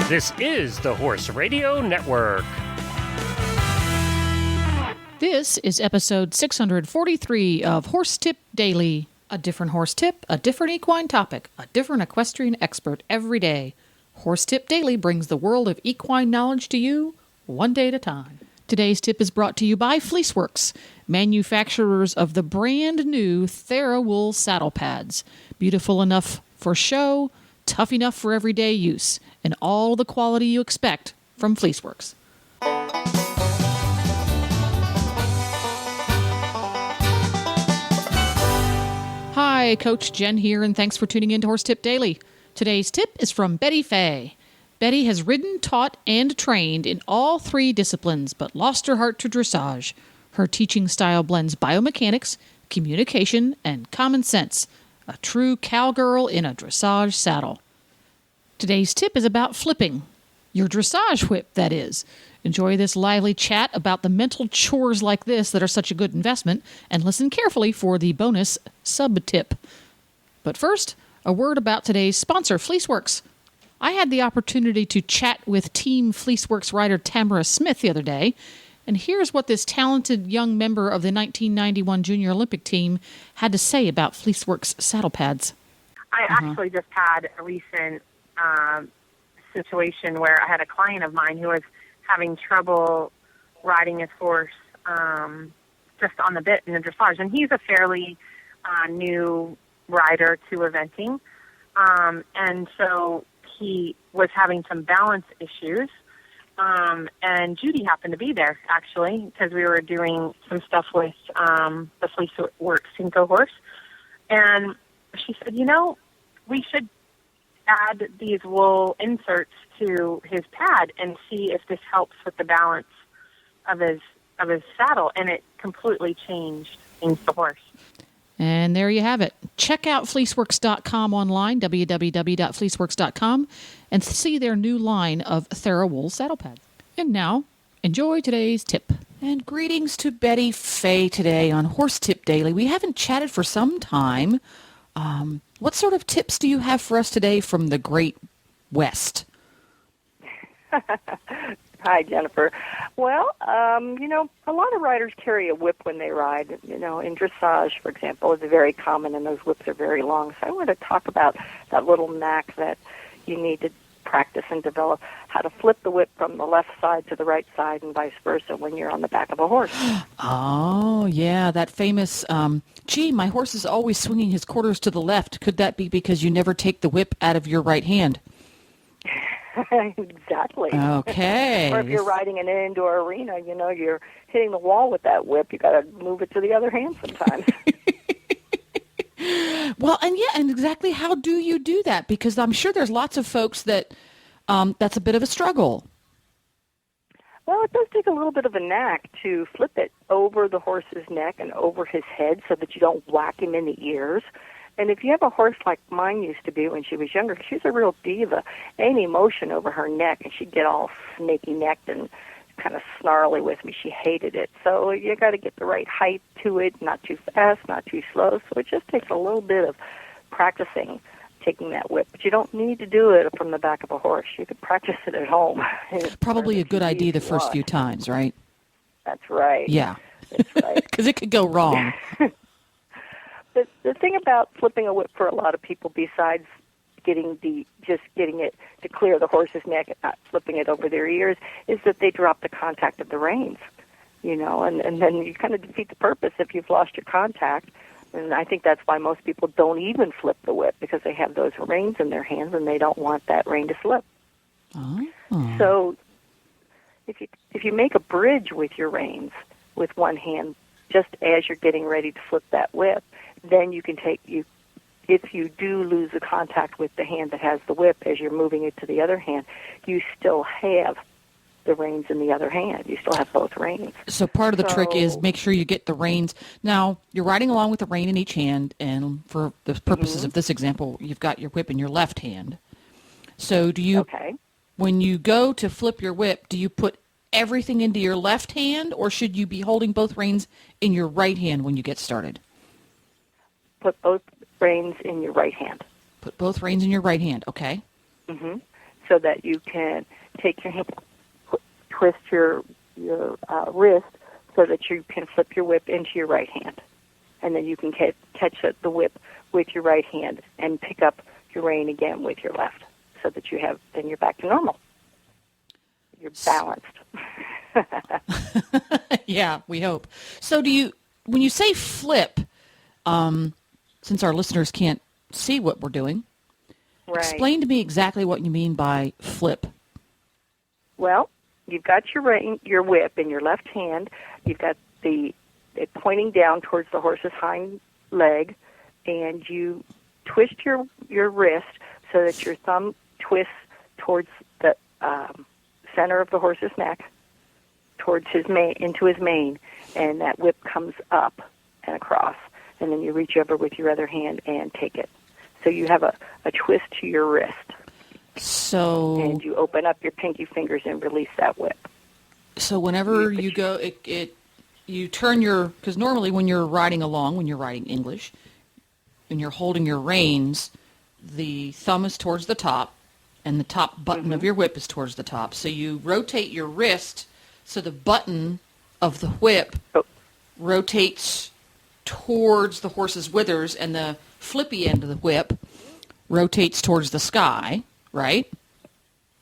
This is the Horse Radio Network. This is episode 643 of Horse Tip Daily. A different horse tip, a different equine topic, a different equestrian expert every day. Horse Tip Daily brings the world of equine knowledge to you, one day at a time. Today's tip is brought to you by Fleeceworks, manufacturers of the brand new TheraWool saddle pads. Beautiful enough for show, tough enough for everyday use, and all the quality you expect from Fleeceworks. Hi, Coach Jen here, and thanks for tuning in to Horse Tip Daily. Today's tip is from Betty Fay. Betty has ridden, taught, and trained in all three disciplines, but lost her heart to dressage. Her teaching style blends biomechanics, communication, and common sense. A true cowgirl in a dressage saddle. Today's tip is about flipping. Your dressage whip, that is. Enjoy this lively chat about the mental chores like this that are such a good investment, and listen carefully for the bonus sub-tip. But first, a word about today's sponsor, Fleeceworks. I had the opportunity to chat with Team Fleeceworks rider Tamara Smith the other day, and here's what this talented young member of the 1991 Junior Olympic team had to say about Fleeceworks saddle pads. I actually just had a recent situation where I had a client of mine who was having trouble riding his horse just on the bit in the dressage. And he's a fairly new rider to eventing. And so he was having some balance issues. And Judy happened to be there, actually, because we were doing some stuff with the Fleeceworks Cinco horse. And she said, we should add these wool inserts to his pad and see if this helps with the balance of his saddle. And it completely changed the horse. And there you have it. Check out Fleeceworks.com online, www.fleeceworks.com, and see their new line of TheraWool saddle pads. And now, enjoy today's tip. And greetings to Betty Fay today on Horse Tip Daily. We haven't chatted for some time. What sort of tips do you have for us today from the Great West? Hi, Jennifer. Well, a lot of riders carry a whip when they ride. In dressage, for example, is very common, and those whips are very long. So I want to talk about that little knack that you need to practice and develop, how to flip the whip from the left side to the right side and vice versa when you're on the back of a horse. Oh, yeah, that famous, my horse is always swinging his quarters to the left. Could that be because you never take the whip out of your right hand? Exactly. Okay. Or if you're riding in an indoor arena, you're hitting the wall with that whip. You got to move it to the other hand sometimes. Well, and exactly how do you do that? Because I'm sure there's lots of folks that that's a bit of a struggle. Well, it does take a little bit of a knack to flip it over the horse's neck and over his head so that you don't whack him in the ears. And if you have a horse like mine used to be when she was younger, she's a real diva. Any motion over her neck, and she'd get all snaky-necked and kind of snarly with me. She hated it. So you got to get the right height to it, not too fast, not too slow. So it just takes a little bit of practicing taking that whip. But you don't need to do it from the back of a horse. You could practice it at home. Probably a good idea the first few times, right? That's right. Yeah. That's right. Because it could go wrong. The thing about flipping a whip for a lot of people, besides getting it to clear the horse's neck and not flipping it over their ears, is that they drop the contact of the reins, and then you kind of defeat the purpose if you've lost your contact. And I think that's why most people don't even flip the whip, because they have those reins in their hands and they don't want that rein to slip. Oh. So if you make a bridge with your reins with one hand, just as you're getting ready to flip that whip, then you can if you do lose the contact with the hand that has the whip as you're moving it to the other hand, you still have the reins in the other hand. You still have both reins. So part of the trick is make sure you get the reins. Now, you're riding along with the rein in each hand, and for the purposes of this example, you've got your whip in your left hand. So when you go to flip your whip, do you put everything into your left hand, or should you be holding both reins in your right hand when you get started? Put both reins in your right hand. Put both reins in your right hand, okay. Mm-hmm. so that you can take your hand, twist your wrist so that you can flip your whip into your right hand. And then you can catch the whip with your right hand and pick up your rein again with your left, so that then you're back to normal. You're balanced. Yeah, we hope. So when you say flip, since our listeners can't see what we're doing, right. Explain to me exactly what you mean by flip. Well, you've got your whip in your left hand. You've got it pointing down towards the horse's hind leg, and you twist your wrist so that your thumb twists towards the center of the horse's neck, towards into his mane, and that whip comes up and across, and then you reach over with your other hand and take it. So you have a twist to your wrist. And you open up your pinky fingers and release that whip. So whenever you go, you turn because normally when you're riding along, when you're riding English, when you're holding your reins, the thumb is towards the top, and the top button of your whip is towards the top. So you rotate your wrist so the button of the whip rotates towards the horse's withers, and the flippy end of the whip rotates towards the sky, right?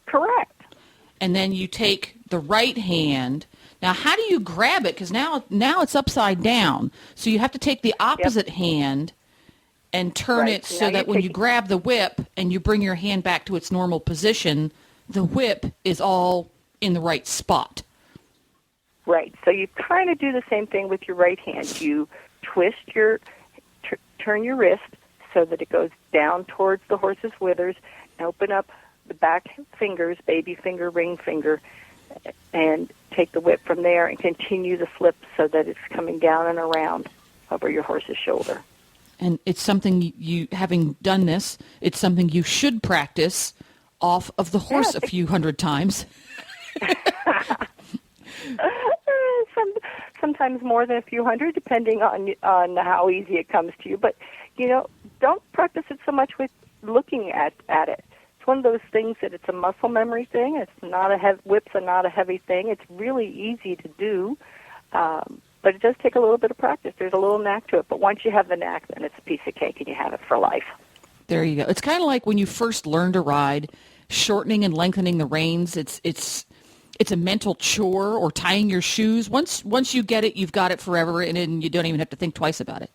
Correct. And then you take the right hand. Now, how do you grab it? Because now it's upside down. So you have to take the opposite hand and turn it so that when you grab the whip and you bring your hand back to its normal position, the whip is all in the right spot. Right. So you kind of do the same thing with your right hand. You turn your wrist so that it goes down towards the horse's withers, and open up the back fingers, baby finger, ring finger, and take the whip from there and continue the flip so that it's coming down and around over your horse's shoulder. And it's something having done this, it's something you should practice off of the horse a few hundred times. Sometimes more than a few hundred, depending on how easy it comes to you. But, don't practice it so much with looking at it. It's one of those things that it's a muscle memory thing. It's not whips are not a heavy thing. It's really easy to do, but it does take a little bit of practice. There's a little knack to it. But once you have the knack, then it's a piece of cake, and you have it for life. There you go. It's kind of like when you first learn to ride, shortening and lengthening the reins. It's a mental chore, or tying your shoes. Once you get it, you've got it forever, and you don't even have to think twice about it.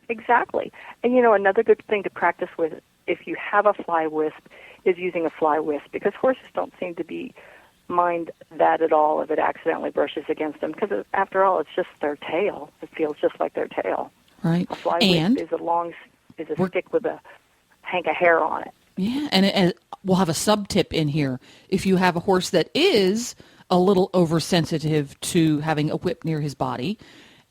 Exactly. And, another good thing to practice with, if you have a fly wisp, is using a fly wisp, because horses don't seem to mind that at all if it accidentally brushes against them, because after all, it's just their tail. It feels just like their tail. Right. A fly wisp is a stick with a hank of hair on it. Yeah, and we'll have a sub-tip in here. If you have a horse that is a little oversensitive to having a whip near his body,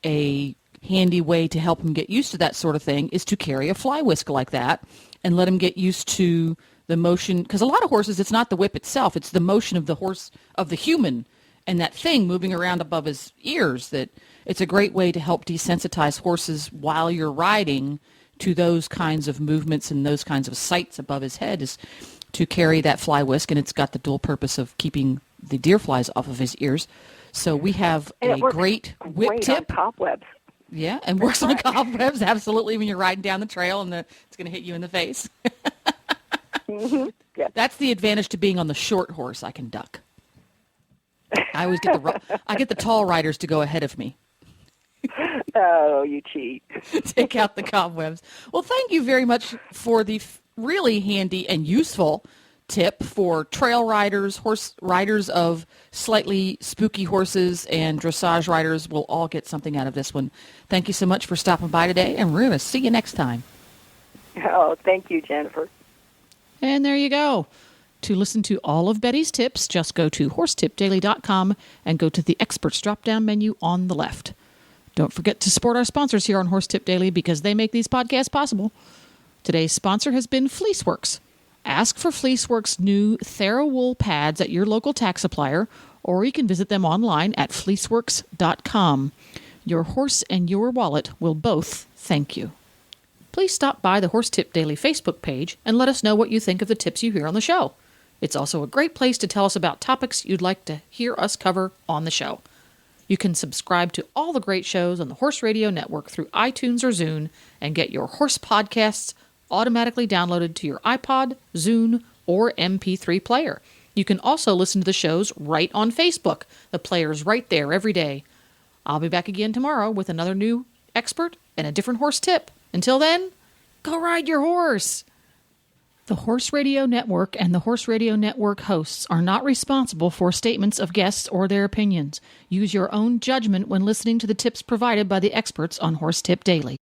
a handy way to help him get used to that sort of thing is to carry a fly whisk like that and let him get used to the motion. Because a lot of horses, it's not the whip itself, it's the motion of the horse, of the human, and that thing moving around above his ears. That it's a great way to help desensitize horses while you're riding to those kinds of movements and those kinds of sights above his head, is to carry that fly whisk, and it's got the dual purpose of keeping the deer flies off of his ears. So we have a great whip tip. On cobwebs. Yeah, and works on cobwebs, absolutely, when you're riding down the trail and it's going to hit you in the face. Mm-hmm. Yep. That's the advantage to being on the short horse. I can duck. I always get the tall riders to go ahead of me. Oh, you cheat. Take out the cobwebs. Well, thank you very much for the really handy and useful tip for trail riders, horse riders of slightly spooky horses, and dressage riders. Will all get something out of this one. Thank you so much for stopping by today, and we're going to see you next time. Oh, thank you, Jennifer. And there you go. To listen to all of Betty's tips, just go to horsetipdaily.com and go to the Experts drop-down menu on the left. Don't forget to support our sponsors here on Horse Tip Daily, because they make these podcasts possible. Today's sponsor has been Fleeceworks. Ask for Fleeceworks' new TheraWool pads at your local tack supplier, or you can visit them online at fleeceworks.com. Your horse and your wallet will both thank you. Please stop by the Horse Tip Daily Facebook page and let us know what you think of the tips you hear on the show. It's also a great place to tell us about topics you'd like to hear us cover on the show. You can subscribe to all the great shows on the Horse Radio Network through iTunes or Zune and get your horse podcasts automatically downloaded to your iPod, Zune, or MP3 player. You can also listen to the shows right on Facebook. The player's right there every day. I'll be back again tomorrow with another new expert and a different horse tip. Until then, go ride your horse! The Horse Radio Network and the Horse Radio Network hosts are not responsible for statements of guests or their opinions. Use your own judgment when listening to the tips provided by the experts on Horse Tip Daily.